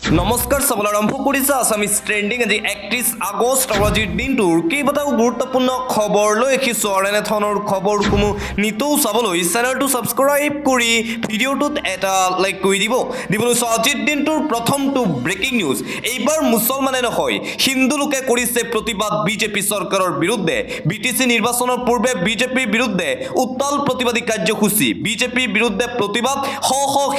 নমস্কাৰ চাবলৈ আৰম্ভ কৰিছে আছামিজ ট্ৰেণ্ডিং আজি 31 আগষ্ট আৰু আজিৰ দিনটোৰ কেইবাটাও গুৰুত্বপূৰ্ণ খবৰ লৈ ৰাখিছোঁ আৰু এনেধৰণৰ খবৰসমূহ নিতৌ চাবলৈ চেনেলটো ছাবস্ক্ৰাইব কৰি ভিডিঅ'টোত এটা লাইক কৰি দিবলৈ আজিৰ দিনটোৰ প্ৰথমটো ব্ৰেকিং নিউজ এইবাৰ মুছলমানে নহয় হিন্দু লোকে কৰিছে প্ৰতিবাদ বিজেপি চৰকাৰৰ বিৰুদ্ধে বিটিচি নিৰ্বাচনৰ পূৰ্বে বিজেপিৰ বিৰুদ্ধে উত্তাল প্ৰতিবাদী কাৰ্যসূচী বিজেপিৰ বিৰুদ্ধে প্ৰতিবাদ শ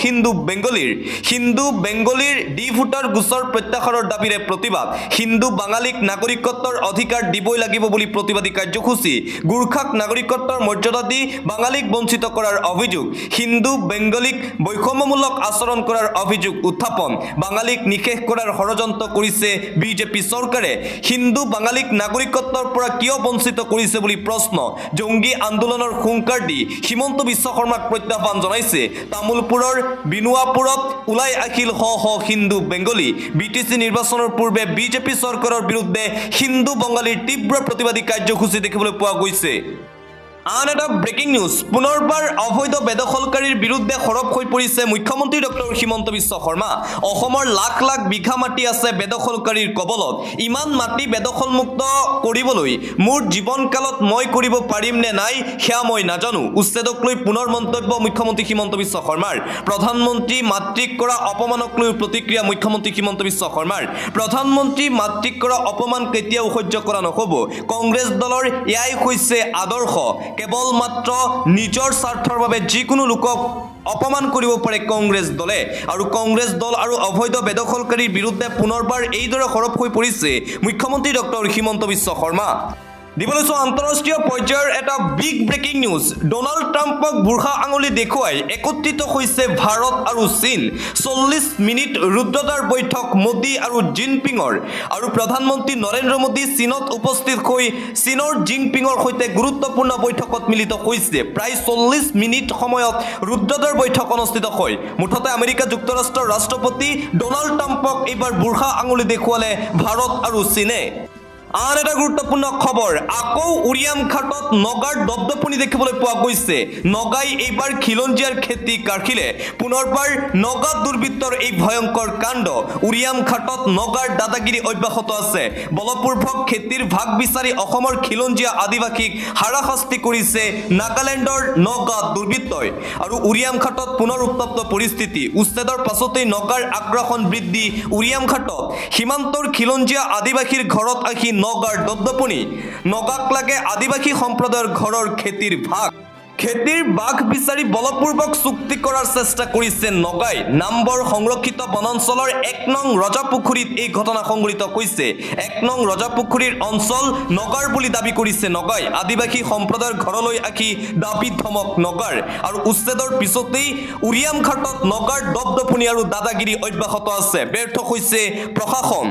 হিন্দু বেংগলীৰ ভোটাৰ গোচৰ প্ৰত্যাহাৰৰ দাবীৰে প্ৰতিবাদ হিন্দু বাঙালিক নাগৰিকত্বৰ অধিকাৰ দিবই লাগিব বুলি প্ৰতিবাদী কাৰ্যসূচী গুৰ্খাক নাগৰিকত্বৰ মৰ্যাদা দি বাঙালিক বঞ্চিত কৰাৰ অভিযোগ হিন্দু বেংগলীক বৈষম্যমূলক আচৰণ কৰাৰ অভিযোগ উত্থাপন বাঙালিক নিষেধ কৰাৰ ষড়যন্ত্ৰ কৰিছে বিজেপি চৰকাৰে হিন্দু বাঙালিক নাগৰিকত্বৰ পৰা কিয় বঞ্চিত কৰিছে বুলি প্ৰশ্ন জংগী আন্দোলনৰ হুংকাৰ দি হিমন্ত বিশ্ব শৰ্মাক প্ৰত্যাহ্বান জনাইছে তামুলপুৰৰ বিনুৱাপুৰত ওলাই আহিল শ হিন্দু বেংগলী বিটিচি নিৰ্বাচনৰ পূৰ্বে বিজেপি চৰকাৰৰ বিৰুদ্ধে হিন্দু বঙালীৰ তীব্ৰ প্ৰতিবাদী কাৰ্যসূচী দেখিবলৈ পোৱা গৈছে আন এটা ব্ৰেকিং নিউজ পুনৰবাৰ অবৈধ বেদখলকাৰীৰ বিৰুদ্ধে সৰব হৈ পৰিছে মুখ্যমন্ত্ৰী ডক্টৰ হিমন্ত বিশ্ব শৰ্মা অসমৰ লাখ লাখ বিঘা মাটি আছে বেদখলকাৰীৰ কবলত ইমান মাটি বেদখলমুক্ত কৰিবলৈ মোৰ জীৱনকালত মই কৰিব পাৰিম নে নাই সেয়া মই নাজানো উচ্ছেদক লৈ পুনৰ মন্তব্য মুখ্যমন্ত্ৰী হিমন্ত বিশ্ব শৰ্মাৰ প্ৰধানমন্ত্ৰী মাতৃক কৰা অপমানক লৈ প্ৰতিক্ৰিয়া মুখ্যমন্ত্ৰী হিমন্ত বিশ্ব শৰ্মাৰ প্ৰধানমন্ত্ৰী মাতৃক কৰা অপমান কেতিয়াও সহ্য কৰা নহ'ব কংগ্ৰেছ দলৰ এয়াই হৈছে আদৰ্শ কেৱল মাত্ৰ নিজৰ স্বাৰ্থৰ বাবে যিকোনো লোকক অপমান কৰিব পাৰে কংগ্ৰেছ দলে আৰু কংগ্ৰেছ দল আৰু অবৈধ বেদখলকাৰীৰ বিৰুদ্ধে পুনৰবাৰ এইদৰে সৰব হৈ পৰিছে মুখ্যমন্ত্ৰী ডক্টৰ হিমন্ত বিশ্ব শৰ্মা দিবলৈ আন্তঃৰাষ্ট্ৰীয় পৰ্যায়ৰ এটা বিগ ব্ৰেকিং নিউজ ডোনাল্ড ট্ৰাম্পক বুঢ়া আঙুলি দেখুৱাই একত্ৰিত হৈছে ভাৰত আৰু চীন 40 মিনিট ৰুদ্ৰতাৰ বৈঠক মোদী আৰু জিনপিঙৰ আৰু প্ৰধানমন্ত্ৰী নৰেন্দ্ৰ মোদী চীনত উপস্থিত হৈ চীনৰ জিনপিঙৰ সৈতে গুৰুত্বপূৰ্ণ বৈঠকত মিলিত হৈছে প্ৰায় 40 মিনিট সময়ত ৰুদ্ৰতাৰ বৈঠক অনুষ্ঠিত হয় মুঠতে আমেৰিকা যুক্তৰাষ্ট্ৰৰ ৰাষ্ট্ৰপতি ডোনাল্ড ট্ৰাম্পক এইবাৰ বুঢ়া আঙুলি দেখুৱালে ভাৰত আৰু চীনে আন এটা গুৰুত্বপূৰ্ণ খবৰ আকৌ উৰিয়াম ঘাটত নগাৰ দপদপনি দেখিবলৈ পোৱা গৈছে নগাই এইবাৰ খিলঞ্জীয়াৰ খেতি কাঢ়িলে পুনৰবাৰ নগা দুৰ্বৃত্তৰ এই ভয়ংকৰ কাণ্ড উৰিয়াম ঘাটত নগাৰ দাদাগিৰি অব্যাহত আছে বলপূৰ্বক খেতিৰ ভাগ বিচাৰি অসমৰ খিলঞ্জীয়া আদিবাসীক হাৰাশাস্তি কৰিছে নাগালেণ্ডৰ নগা দুৰ্বৃত্তই আৰু উৰিয়াম ঘাটত পুনৰ উত্তপ্ত পৰিস্থিতি উচ্ছেদৰ পাছতেই নগাৰ আগ্ৰাসন বৃদ্ধি উৰিয়াম ঘাটত সীমান্তৰ খিলঞ্জীয়া আদিবাসীৰ ঘৰত আহি নগাৰ দপদপনি নগাক লাগে আদিবাসী সম্প্ৰদায়ৰ ঘৰৰ খেতিৰ ভাগ বিচাৰি বলপূৰ্বক চুক্তি কৰাৰ চেষ্টা কৰিছে নগাই নাম্বৰ সংৰক্ষিত বনাঞ্চলৰ 1 নং ৰজাপুখুৰীত এই ঘটনা সংঘটিত হৈছে 1 নং ৰজাপুখুৰীৰ অঞ্চল নগাৰ বুলি দাবী কৰিছে নগাই আদিবাসী সম্প্ৰদায়ৰ ঘৰলৈ আহি দাবী ধমক নগাৰ আৰু উচ্ছেদৰ পিছতেই উৰিয়াম ঘাটত নগাৰ দপদপনি আৰু দাদাগিৰি অব্যাহত আছে ব্যৰ্থ হৈছে প্ৰশাসন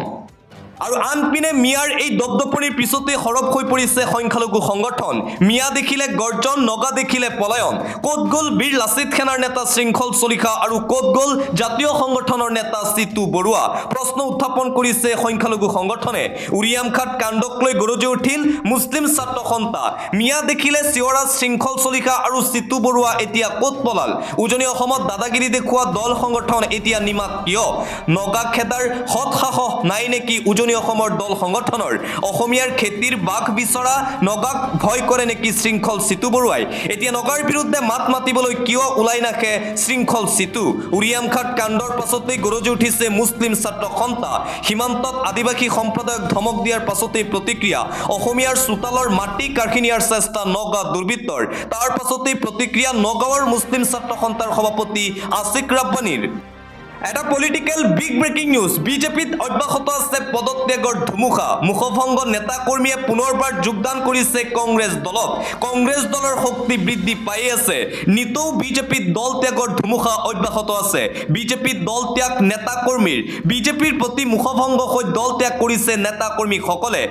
আৰু আনপিনে মিয়াৰ এই দপদপনিৰ পিছতে সৰব হৈ পৰিছে সংখ্যালঘু সংগঠন মিয়া দেখিলে গৰ্জন নগা দেখিলে পলায়ন ক'ত গ'ল বীৰ লাচিত সেনাৰ নেতা শৃংখল চলিহা আৰু ক'ত গ'ল জাতীয় সংগঠনৰ নেতা চিতু বৰুৱা প্ৰশ্ন উত্থাপন কৰিছে সংখ্যালঘু সংগঠনে উৰিয়াম ঘাট কাণ্ডক লৈ গৰজি উঠিল মুছলিম ছাত্ৰ সন্থা মিয়া দেখিলে শিৱৰাজ শৃংখল চলিহা আৰু চিতু বৰুৱা এতিয়া ক'ত পলাল উজনি অসমত দাদাগিৰি দেখুওৱা দল সংগঠন এতিয়া নিমাত কিয় নগা খেদাৰ সৎসাহস নাই নেকি উজনি অসমৰ দল সংগঠনৰ অসমীয়াৰ খেতিৰ বাঘ বিচৰা নগাক ভয় কৰে নেকি শৃংখল চিতু বৰুৱাই এতিয়া নগাৰ বিৰুদ্ধে মাত মাতিবলৈ কিয় ওলাই নাহে শৃংখল চিতু উৰিয়াম ঘাট কাণ্ডৰ পাছতেই গৰজি উঠিছে মুছলিম ছাত্ৰ সন্থা সীমান্তত আদিবাসী সম্প্ৰদায়ক ধমক দিয়াৰ পাছতেই প্ৰতিক্ৰিয়া অসমীয়াৰ চোতালৰ মাটি কাঢ়ি নিয়াৰ চেষ্টা নগা দুৰ্বৃত্তৰ তাৰ পাছতেই প্ৰতিক্ৰিয়া নগাঁৱৰ মুছলিম ছাত্ৰ সন্থাৰ সভাপতি আছিক ৰাব্বানীৰ এটা পলিটিক্যাল বিগ ব্ৰেকিং নিউজ বিজেপিত অব্যাহত আছে পদত্যাগৰ ধুমুহা মুখভংগ নেতা কৰ্মীয়ে পুনৰবাৰ যোগদান কৰিছে কংগ্ৰেছ দলৰ শক্তি বৃদ্ধি পাই আছে নিতৌ বিজেপিত দল ত্যাগৰ ধুমুহা অব্যাহত আছে বিজেপিত দল ত্যাগ নেতা কৰ্মীৰ বিজেপিৰ প্ৰতি মুখভংগ হৈ দল ত্যাগ কৰিছে নেতা কৰ্মীসকলে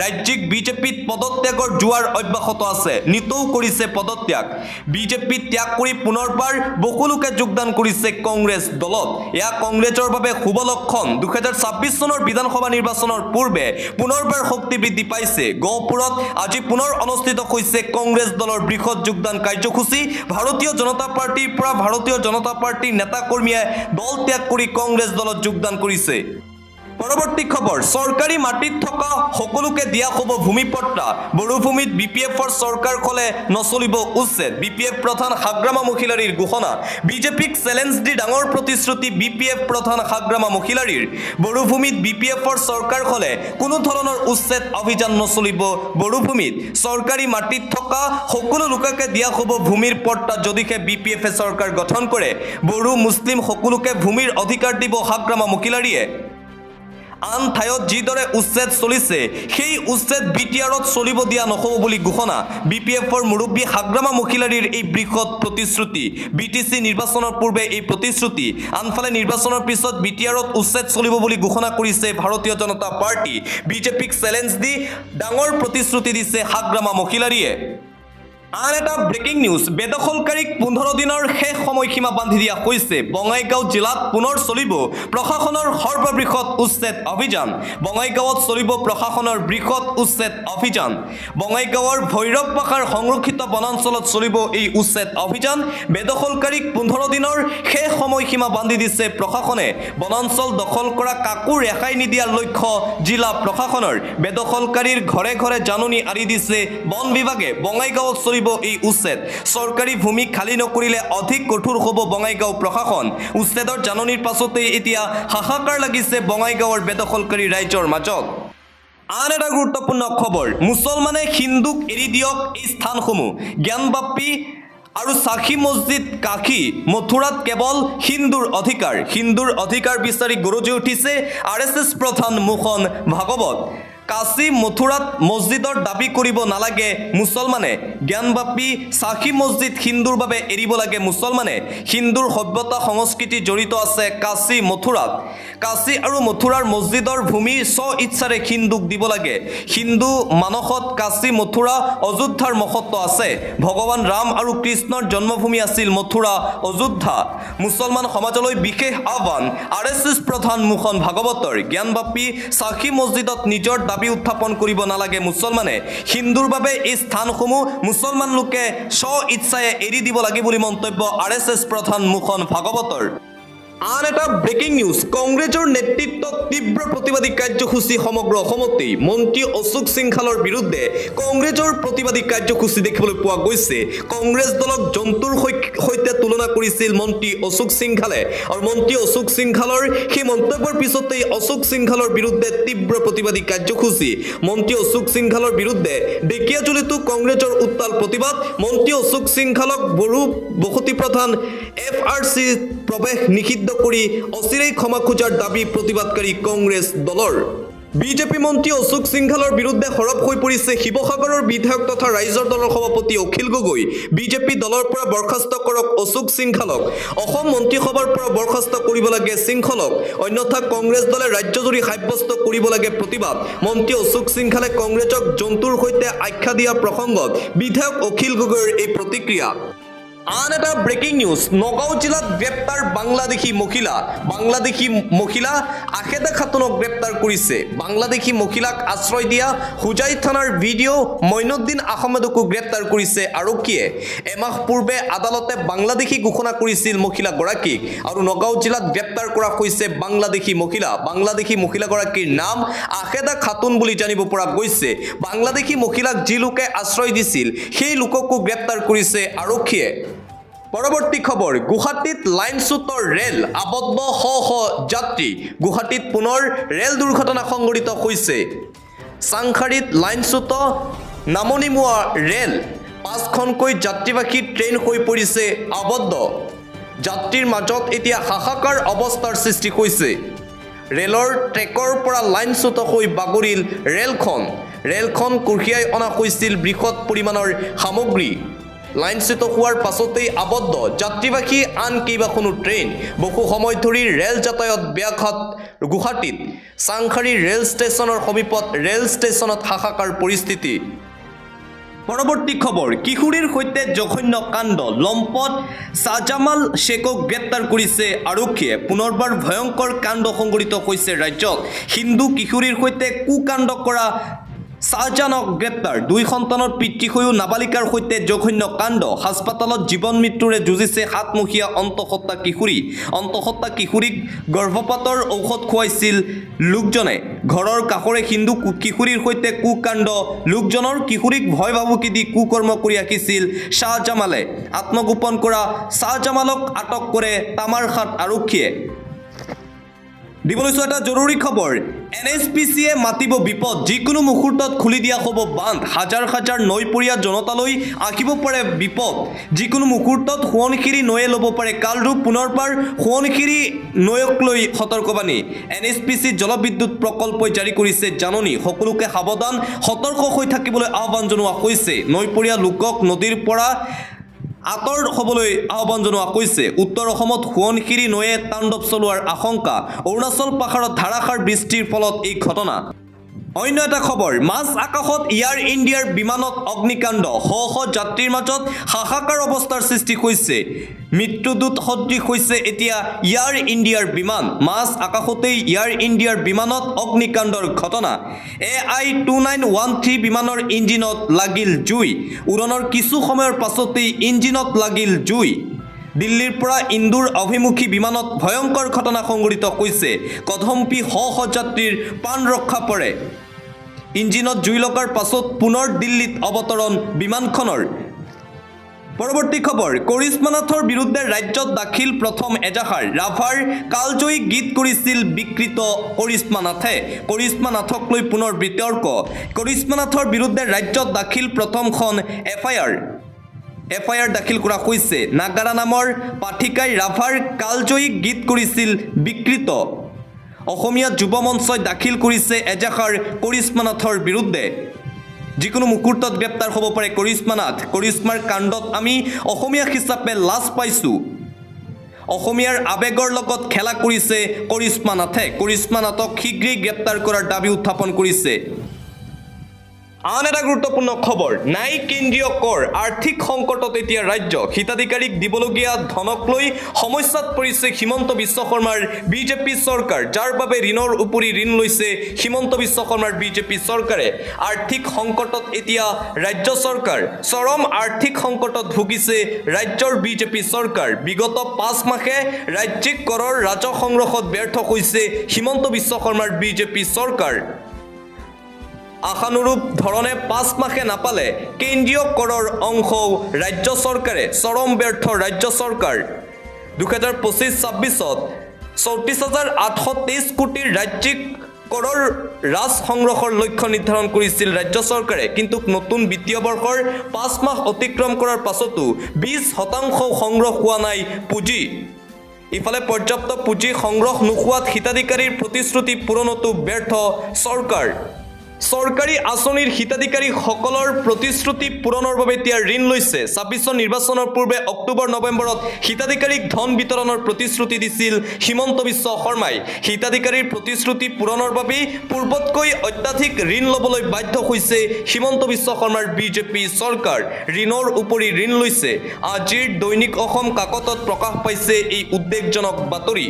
ৰাজ্যিক বিজেপিত পদত্যাগৰ জোৱাৰ অব্যাহত আছে নিতৌ কৰিছে পদত্যাগ বিজেপি ত্যাগ কৰি পুনৰবাৰ বহুলোকে যোগদান কৰিছে কংগ্ৰেছ দলত এয়া কংগ্ৰেছৰ বাবে শুভ লক্ষণ 2026 চনৰ বিধানসভা নিৰ্বাচনৰ পূৰ্বে পুনৰবাৰ শক্তি বৃদ্ধি পাইছে গহপুৰত আজি পুনৰ অনুষ্ঠিত হৈছে কংগ্ৰেছ দলৰ বৃহৎ যোগদান কাৰ্যসূচী ভাৰতীয় জনতা পাৰ্টিৰ পৰা ভাৰতীয় জনতা পাৰ্টিৰ নেতা কৰ্মীয়ে দল ত্যাগ কৰি কংগ্ৰেছ দলত যোগদান কৰিছে পৰৱৰ্তী খবৰ সৰকাৰি মাটিত থকা সকলোকে দিয়া হ'ব ভূমিপট্টা বড়োভূমিত বিপিএফৰ সৰকাৰ খলে নচলিব উচ্ছেদ বিপিএফ প্ৰধান হাগ্ৰামা মহিলাৰীৰ ঘোষণা বিজেপিক চ্যালেঞ্জ দি ডাঙৰ প্ৰতিশ্ৰুতি বিপিএফ প্ৰধান হাগ্ৰামা মহিলাৰীৰ বড়োভূমিত বিপিএফৰ সৰকাৰ খলে কোনো ধৰণৰ উচ্ছেদ অভিযান নচলিব বড়োভূমিত সৰকাৰি মাটিত থকা সকলো লোককে দিয়া হ'ব ভূমিৰ পট্টা যদিহে বিপিএফে সৰকাৰ গঠন কৰে বড়ো মুছলিম সকলোকে ভূমিৰ অধিকাৰ দিব হাগ্ৰামা মহিলাৰীয়ে আন ঠাইত যিদৰে উচ্ছেদ চলিছে সেই উচ্ছেদ বিটিআৰত চলিব দিয়া নহ'ব বুলি ঘোষণা বিপিএফৰ মুৰব্বী হাগ্ৰামা মহিলাৰীৰ এই বৃহৎ প্ৰতিশ্ৰুতি বিটিচি নিৰ্বাচনৰ পূৰ্বে এই প্ৰতিশ্ৰুতি আনফালে নিৰ্বাচনৰ পিছত বিটিআৰত উচ্ছেদ চলিব বুলি ঘোষণা কৰিছে ভাৰতীয় জনতা পাৰ্টি বিজেপিক চ্যালেঞ্জ দি ডাঙৰ প্ৰতিশ্ৰুতি দিছে হাগ্ৰামা মহিলাৰীয়ে আন এটা ব্ৰেকিং নিউজ বেদখলকাৰীক 15 দিনৰ শেষ সময়সীমা বান্ধি দিয়া হৈছে বঙাইগাঁও জিলাত পুনৰ চলিব প্ৰশাসনৰ সৰ্ববৃহৎ উচ্ছেদ অভিযান বঙাইগাঁৱত চলিব প্ৰশাসনৰ বৃহৎ উচ্ছেদ অভিযান বঙাইগাঁৱৰ ভৈৰৱ পাহাৰ সংৰক্ষিত বনাঞ্চলত চলিব এই উচ্ছেদ অভিযান বেদখলকাৰীক 15 দিনৰ শেষ সময়সীমা বান্ধি দিছে প্ৰশাসনে বনাঞ্চল দখল কৰা কাকো ৰেহাই নিদিয়াৰ লক্ষ্য জিলা প্ৰশাসনৰ বেদখলকাৰীৰ ঘৰে ঘৰে জাননী আৰি দিছে বন বিভাগে বঙাইগাঁৱত এই উচ্ছেদ সৰকাৰি ভূমি খালি নকৰিলে অধিক কঠোৰ হ'ব বঙাইগাঁও প্ৰশাসন উচ্ছেদৰ জাননীৰ পাছতে এতিয়া হাহাকাৰ লাগিছে বঙাইগাঁৱৰ বেদখলকাৰী ৰাইজৰ মাজত আন এটা গুৰুত্বপূৰ্ণ খবৰ মুছলমানে হিন্দুক এৰি দিয়ক এই স্থানসমূহ জ্ঞানবাপী আৰু সাখী মছজিদ কাখী মথুৰাত কেৱল হিন্দুৰ অধিকাৰ বিচাৰি গৰজি উঠিছে আৰএছএছ প্ৰধান মোহন ভাগৱত কাশী মথুৰাত মছজিদৰ দাবী কৰিব নালাগে মুছলমানে জ্ঞানবাপী সাখী মছজিদ হিন্দুৰ বাবে এৰিব লাগে মুছলমানে হিন্দুৰ সভ্যতা সংস্কৃতি জড়িত আছে কাশী মথুৰাত কাশী আৰু মথুৰাৰ মছজিদৰ ভূমি স্ব ইচ্ছাৰে হিন্দুক দিব লাগে হিন্দু মানসত কাশী মথুৰা অযোধ্যাৰ মহত্ব আছে ভগৱান ৰাম আৰু কৃষ্ণৰ জন্মভূমি আছিল মথুৰা অযোধ্যা মুছলমান সমাজলৈ বিশেষ আহ্বান আৰএছএছ প্ৰধান মোহন ভাগৱতৰ জ্ঞানবাপী সাখী মছজিদত নিজৰ উত্থাপন কৰিব নালাগে মুছলমানে হিন্দুৰ বাবে এই স্থানসমূহ মুছলমান লোকে স্ব ইচ্ছায়ে এৰি দিব লাগে বুলি মন্তব্য আৰএছএছ প্ৰধান মোহন ভাগৱতৰ আন এটা ব্ৰেকিং নিউজ কংগ্ৰেছৰ নেতৃত্বত তীব্ৰ প্ৰতিবাদী কাৰ্যসূচী সমগ্ৰ অসমতে মন্ত্ৰী অশোক সিংখালৰ বিৰুদ্ধে কংগ্ৰেছৰ প্ৰতিবাদী কাৰ্যসূচী দেখিবলৈ পোৱা গৈছে কংগ্ৰেছ দলক জন্তুৰ সৈতে তুলনা কৰিছিল মন্ত্ৰী অশোক সিংখালে আৰু মন্ত্ৰী অশোক সিংখালৰ সেই মন্তব্যৰ পিছতেই অশোক সিংখালৰ বিৰুদ্ধে তীব্ৰ প্ৰতিবাদী কাৰ্যসূচী মন্ত্ৰী অশোক সিংখালৰ বিৰুদ্ধে ডেকিয়াজুলিতো কংগ্ৰেছৰ উত্তাল প্ৰতিবাদ মন্ত্ৰী অশোক সিংখালক বড়ো বসতি প্ৰধান এফআৰচি প্ৰৱেশ নিষিদ্ধ কৰি অচিৰেই ক্ষমা খোজাৰ দাবী প্ৰতিবাদকাৰী কংগ্ৰেছ দলৰ বিজেপি মন্ত্ৰী অশোক সিংখালৰ বিৰুদ্ধে সৰব হৈ পৰিছে শিৱসাগৰৰ বিধায়ক তথা ৰাইজৰ দলৰ সভাপতি অখিল গগৈ বিজেপি দলৰ পৰা বৰখাস্ত কৰক অশোক সিংখালক অসম মন্ত্ৰীসভাৰ পৰা বৰখাস্ত কৰিব লাগে সিংখালক অন্যথা কংগ্ৰেছ দলে ৰাজ্যজুৰি সাব্যস্ত কৰিব লাগে প্ৰতিবাদ মন্ত্ৰী অশোক সিংখালে কংগ্ৰেছক জন্তুৰ সৈতে আখ্যা দিয়া প্ৰসংগত বিধায়ক অখিল গগৈৰ এই প্ৰতিক্ৰিয়া আন এটা ব্ৰেকিং নিউজ নগাঁও জিলাত গ্ৰেপ্তাৰ বাংলাদেশী মহিলা আখেদা খাতুনক গ্ৰেপ্তাৰ কৰিছে বাংলাদেশী মহিলাক আশ্ৰয় দিয়া হুজাই থানাৰ ভিডিঅ' মইনুদ্দিন আহমেদকো গ্ৰেপ্তাৰ কৰিছে আৰক্ষীয়ে এমাহ পূৰ্বে আদালতে বাংলাদেশী ঘোষণা কৰিছিল মহিলাগৰাকীক আৰু নগাঁও জিলাত গ্ৰেপ্তাৰ কৰা হৈছে বাংলাদেশী মহিলাগৰাকীৰ নাম আখেদা খাতুন বুলি জানিব পৰা গৈছে বাংলাদেশী মহিলাক যি লোকে আশ্ৰয় দিছিল সেই লোককো গ্ৰেপ্তাৰ কৰিছে আৰক্ষীয়ে পৰৱৰ্তী খবৰ গুৱাহাটীত লাইনচ্যুতৰ ৰেল আবদ্ধ শ যাত্ৰী গুৱাহাটীত পুনৰ ৰেল দুৰ্ঘটনা সংঘটিত হৈছে চাংখাৰীত লাইনচ্যুত নামনিমুৱা ৰেল 5খনকৈ যাত্ৰীবাহী ট্ৰেইন হৈ পৰিছে আবদ্ধ যাত্ৰীৰ মাজত এতিয়া হাহাকাৰ অৱস্থাৰ সৃষ্টি হৈছে ৰেলৰ ট্ৰেকৰ পৰা লাইনচ্যুত হৈ বাগৰিল ৰেলখন কঢ়িয়াই অনা হৈছিল বৃহৎ পৰিমাণৰ সামগ্ৰী লাইনচ্যুত হোৱাৰ পাছতেই আবদ্ধ যাত্ৰীবাহী আন কেইবাখনো ট্ৰেইন বহু সময় ধৰি ৰেল যাতায়াত ব্যাঘাত গুৱাহাটীত চাংখাৰী ৰেল ষ্টেচনৰ সমীপত ৰেল ষ্টেচনত হাহাকাৰ পৰিস্থিতি পৰৱৰ্তী খবৰ কিশোৰীৰ সৈতে জঘন্য কাণ্ড লম্পট শ্বাহজামাল শেখক গ্ৰেপ্তাৰ কৰিছে আৰক্ষীয়ে পুনৰবাৰ ভয়ংকৰ কাণ্ড সংঘটিত হৈছে ৰাজ্যত হিন্দু কিশোৰীৰ সৈতে কুকাণ্ড কৰা শ্বাহজানক গ্ৰেপ্তাৰ দুই সন্তানৰ পিতৃ হৈও নাবালিকাৰ সৈতে জঘন্য কাণ্ড হাস্পাতালত জীৱন মৃত্যুৰে যুঁজিছে সাতমহীয়া অন্তঃসত্ত্বা কিশোৰীক গৰ্ভপাতৰ ঔষধ খুৱাইছিল লোকজনে ঘৰৰ কাষৰে হিন্দু কিশোৰীৰ সৈতে কুকাণ্ড লোকজনৰ কিশোৰীক ভয় ভাবুকি দি কুকৰ্ম কৰি ৰাখিছিল শ্বাহজামালে আত্মগোপন কৰা শ্বাহজামালক আটক কৰে তামাৰঘাট আৰক্ষীয়ে দিবলৈছো এটা জৰুৰী খবৰ NSPCয়ে মাতিব বিপদ যিকোনো মুহূৰ্তত খুলি দিয়া হ'ব বান্ধ হাজাৰ হাজাৰ নৈপৰীয়া জনতালৈ আহিব পাৰে বিপদ যিকোনো মুহূৰ্তত সোৱণশিৰি নৈয়ে ল'ব পাৰে কালৰূপ পুনৰবাৰ সোৱণশিৰি নৈক লৈ সতৰ্কবাণী NSPC জলবিদ্যুৎ প্ৰকল্পই জাৰি কৰিছে জাননী সকলোকে সাৱধান সতৰ্ক হৈ থাকিবলৈ আহ্বান জনোৱা হৈছে নৈপৰীয়া লোকক নদীৰ পৰা আঁতৰ হ'বলৈ আহ্বান জনোৱা হৈছে উত্তৰ অসমত সোৱণশিৰি নৈয়ে তাণ্ডৱ চলোৱাৰ আশংকা অৰুণাচল পাহাৰত ধাৰাসাৰ বৃষ্টিৰ ফলত এই ঘটনা অন্য এটা খবৰ মাজ আকাশত এয়াৰ ইণ্ডিয়াৰ বিমানত অগ্নিকাণ্ড শ শ যাত্ৰীৰ মাজত হাহাকাৰ অৱস্থাৰ সৃষ্টি হৈছে মৃত্যুদূত সদৃশ হৈছে এতিয়া এয়াৰ ইণ্ডিয়াৰ বিমান মাজ আকাশতেই এয়াৰ ইণ্ডিয়াৰ বিমানত অগ্নিকাণ্ডৰ ঘটনা AI-2913 বিমানৰ ইঞ্জিনত লাগিল জুই উৰণৰ কিছু সময়ৰ পাছতেই ইঞ্জিনত লাগিল জুই দিল্লীৰ পৰা ইন্দোৰ অভিমুখী বিমানত ভয়ংকৰ ঘটনা সংঘটিত হৈছে কদম্পি শ শ যাত্ৰীৰ প্ৰাণ ৰক্ষা পৰে ইঞ্জিনত জুই লগাৰ পাছত পুনৰ দিল্লীত অৱতৰণ বিমানখনৰ পৰৱৰ্তী খবৰ কৰিশ্মা নাথৰ বিৰুদ্ধে ৰাজ্যত দাখিল প্ৰথম এজাহাৰ ৰাভাৰ কালজয়ী গীত কৰিছিল বিকৃত কৰিশ্মা নাথক লৈ পুনৰ বিতৰ্ক কৰিশ্মা নাথৰ বিৰুদ্ধে ৰাজ্যত দাখিল প্ৰথমখন এফআইআৰ দাখিল কৰা হৈছে নাগাৰা নামৰ পাঠিকাই ৰাভাৰ কালজয়ী গীত কৰিছিল বিকৃত অসমীয়া যুৱ মঞ্চই দাখিল কৰিছে এজাহাৰ কৰিশ্মা নাথৰ বিৰুদ্ধে যিকোনো মুহূৰ্তত গ্ৰেপ্তাৰ হ'ব পাৰে কৰিশ্মাৰ কাণ্ডত আমি অসমীয়া হিচাপে লাজ পাইছোঁ অসমীয়াৰ আবেগৰ লগত খেলা কৰিছে কৰিশ্মা নাথক শীঘ্ৰেই গ্ৰেপ্তাৰ কৰাৰ দাবী উত্থাপন কৰিছে আন এটা গুৰুত্বপূৰ্ণ খবৰ নাই কেন্দ্ৰীয় কৰ আৰ্থিক সংকটত এতিয়া ৰাজ্য হিতাধিকাৰীক দিবলগীয়া ধনক লৈ সমস্যাত পৰিছে হিমন্ত বিশ্ব শৰ্মাৰ বিজেপি চৰকাৰ যাৰ বাবে ঋণৰ উপৰি ঋণ লৈছে হিমন্ত বিশ্ব শৰ্মাৰ বিজেপি চৰকাৰে আৰ্থিক সংকটত এতিয়া ৰাজ্য চৰকাৰ চৰম আৰ্থিক সংকটত ভুগিছে ৰাজ্যৰ বিজেপি চৰকাৰ বিগত 5 মাহে ৰাজ্যিক কৰৰ ৰাজহ সংগ্ৰহত ব্যৰ্থ হৈছে হিমন্ত বিশ্ব শৰ্মাৰ বিজেপি চৰকাৰ আশানুৰূপ ধৰণে 5 মাহে নাপালে কেন্দ্ৰীয় কৰৰ অংশও ৰাজ্য চৰকাৰে চৰম ব্যৰ্থ ৰাজ্য চৰকাৰ 2025-26ত 34,823 কোটিৰ ৰাজ্যিক কৰৰ ৰাজ সংগ্ৰহৰ লক্ষ্য নিৰ্ধাৰণ কৰিছিল ৰাজ্য চৰকাৰে কিন্তু নতুন বিত্তীয় বৰ্ষৰ 5 মাহ অতিক্ৰম কৰাৰ পাছতো 20% সংগ্ৰহ হোৱা নাই পুঁজি ইফালে পৰ্যাপ্ত পুঁজি সংগ্ৰহ নোহোৱাত হিতাধিকাৰীৰ প্ৰতিশ্ৰুতি পূৰণতো ব্যৰ্থ চৰকাৰ চৰকাৰী আঁচনিৰ হিতাধিকাৰীসকলৰ প্ৰতিশ্ৰুতি পূৰণৰ বাবে এতিয়া ঋণ লৈছে 26 নিৰ্বাচনৰ পূৰ্বে অক্টোবৰ নৱেম্বৰত হিতাধিকাৰীক ধন বিতৰণৰ প্ৰতিশ্ৰুতি দিছিল হিমন্ত বিশ্ব শৰ্মাই হিতাধিকাৰীৰ প্ৰতিশ্ৰুতি পূৰণৰ বাবে পূৰ্বতকৈ অত্যাধিক ঋণ ল'বলৈ বাধ্য হৈছে হিমন্ত বিশ্ব শৰ্মাৰ বিজেপি চৰকাৰ ঋণৰ উপৰি ঋণ লৈছে আজিৰ দৈনিক অসম কাকতত প্ৰকাশ পাইছে এই উদ্বেগজনক বাতৰি